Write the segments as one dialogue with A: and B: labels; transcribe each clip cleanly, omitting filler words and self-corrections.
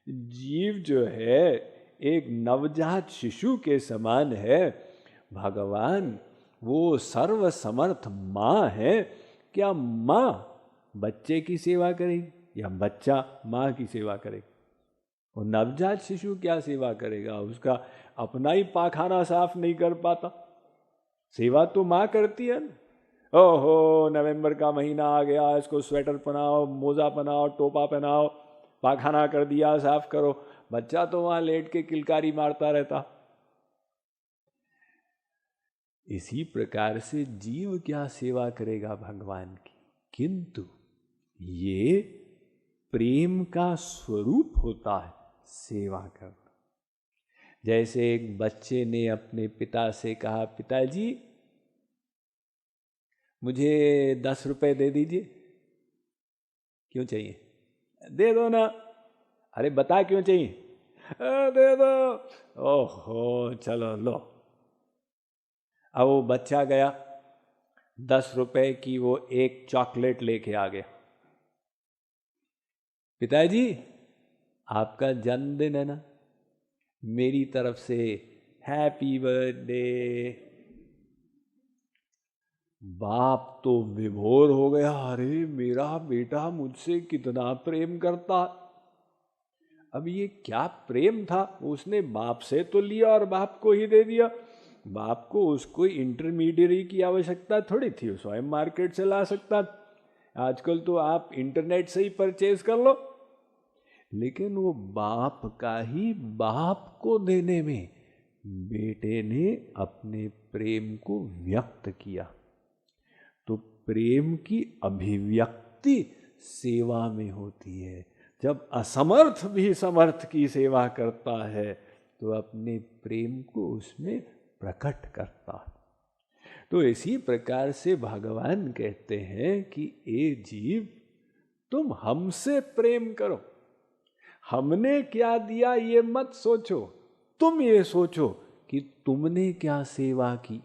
A: जीव जो है एक नवजात शिशु के समान है। भगवान वो सर्वसमर्थ माँ है। क्या माँ बच्चे की सेवा करेगी या बच्चा माँ की सेवा करेगा? और नवजात शिशु क्या सेवा करेगा? उसका अपना ही पाखाना साफ नहीं कर पाता। सेवा तो माँ करती है ना। ओहो, नवंबर का महीना आ गया, इसको स्वेटर पहनाओ, मोजा पहनाओ, टोपा पहनाओ, पाखाना कर दिया, साफ करो। बच्चा तो वहां लेट के किलकारी मारता रहता। इसी प्रकार से जीव क्या सेवा करेगा भगवान की? किंतु ये प्रेम का स्वरूप होता है सेवा करना। जैसे एक बच्चे ने अपने पिता से कहा, पिताजी मुझे 10 रुपए दे दीजिए। क्यों चाहिए? दे दो ना। अरे बता क्यों चाहिए? दे दो। ओहो, चलो लो। अब वो बच्चा गया, 10 रुपए की वो एक चॉकलेट लेके आ गया। पिताजी आपका जन्मदिन है ना, मेरी तरफ से हैप्पी बर्थडे। बाप तो विभोर हो गया, अरे मेरा बेटा मुझसे कितना प्रेम करता। अब ये क्या प्रेम था? उसने बाप से तो लिया और बाप को ही दे दिया। बाप को उसको इंटरमीडियरी की आवश्यकता थोड़ी थी, स्वयं मार्केट से ला सकता। आजकल तो आप इंटरनेट से ही परचेज कर लो। लेकिन वो बाप का ही बाप को देने में बेटे ने अपने प्रेम को व्यक्त किया। तो प्रेम की अभिव्यक्ति सेवा में होती है। जब असमर्थ भी समर्थ की सेवा करता है तो अपने प्रेम को उसमें प्रकट करता है। तो इसी प्रकार से भगवान कहते हैं कि ए जीव, तुम हमसे प्रेम करो। हमने क्या दिया ये मत सोचो, तुम ये सोचो कि तुमने क्या सेवा की।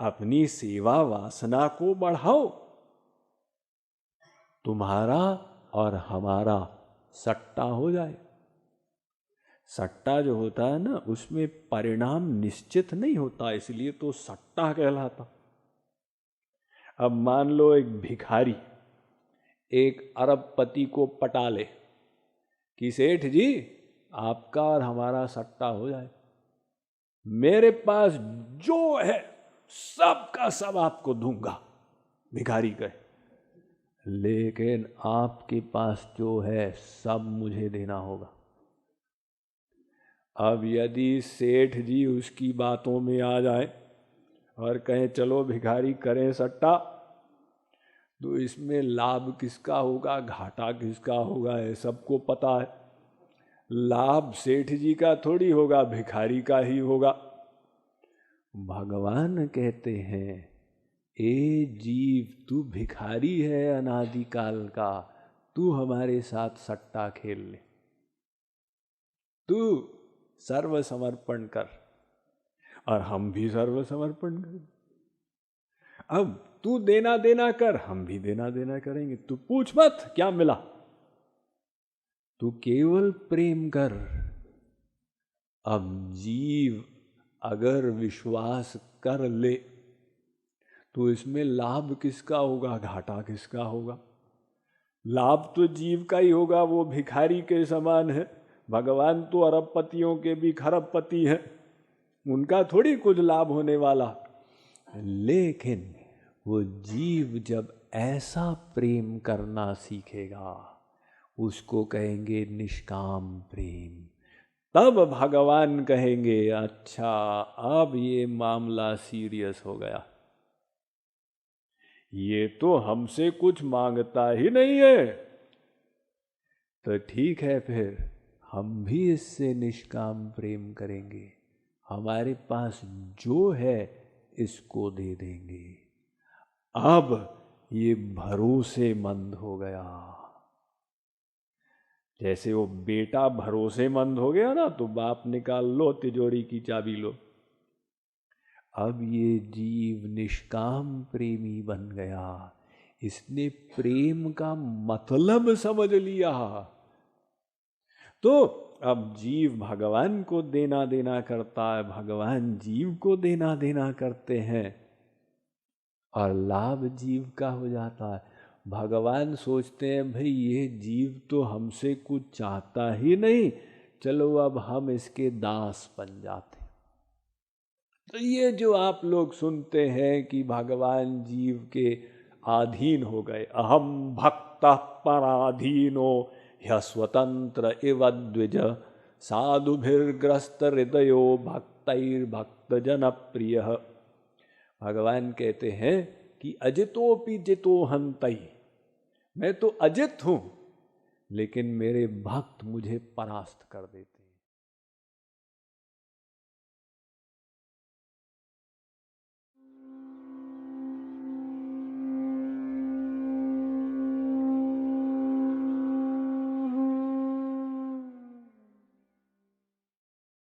A: अपनी सेवा वासना को बढ़ाओ। तुम्हारा और हमारा सट्टा हो जाए। सट्टा जो होता है ना, उसमें परिणाम निश्चित नहीं होता, इसलिए तो सट्टा कहलाता। अब मान लो एक भिखारी एक अरबपति को पटा ले कि सेठ जी आपका और हमारा सट्टा हो जाए, मेरे पास जो है सब का सब आपको दूंगा। भिखारी कहे, लेकिन आपके पास जो है सब मुझे देना होगा। अब यदि सेठ जी उसकी बातों में आ जाए और कहें चलो भिखारी करें सट्टा, तो इसमें लाभ किसका होगा, घाटा किसका होगा, ये सबको पता है। लाभ सेठ जी का थोड़ी होगा, भिखारी का ही होगा। भगवान कहते हैं, ए जीव, तू भिखारी है अनादिकाल का, तू हमारे साथ सट्टा खेल ले, तू सर्वसमर्पण कर और हम भी सर्वसमर्पण करें। अब तू देना देना कर, हम भी देना देना करेंगे। तू पूछ मत क्या मिला, तू केवल प्रेम कर। अब जीव अगर विश्वास कर ले तो इसमें लाभ किसका होगा, घाटा किसका होगा? लाभ तो जीव का ही होगा, वो भिखारी के समान है। भगवान तो अरबपतियों के भी खरबपति हैं, उनका थोड़ी कुछ लाभ होने वाला। लेकिन वो जीव जब ऐसा प्रेम करना सीखेगा, उसको कहेंगे निष्काम प्रेम। तब भगवान कहेंगे, अच्छा अब ये मामला सीरियस हो गया, ये तो हमसे कुछ मांगता ही नहीं है, तो ठीक है, फिर हम भी इससे निष्काम प्रेम करेंगे। हमारे पास जो है इसको दे देंगे। अब ये भरोसेमंद हो गया। जैसे वो बेटा भरोसेमंद हो गया ना, तो बाप निकाल लो तिजोरी की चाबी लो। अब ये जीव निष्काम प्रेमी बन गया, इसने प्रेम का मतलब समझ लिया। तो अब जीव भगवान को देना देना करता है, भगवान जीव को देना देना करते हैं और लाभ जीव का हो जाता है। भगवान सोचते हैं भाई ये जीव तो हमसे कुछ चाहता ही नहीं, चलो अब हम इसके दास बन जाते। तो ये जो आप लोग सुनते हैं कि भगवान जीव के अधीन हो गए, अहम भक्तः पराधीनो ह्य स्वतंत्र इव द्विज साधुभिर्ग्रस्त हृदयो भक्तैर्भक्त जन प्रिय। भगवान कहते हैं कि अजितोपि जितो हन्तै, मैं तो अजित हूं लेकिन मेरे भक्त मुझे परास्त कर देते।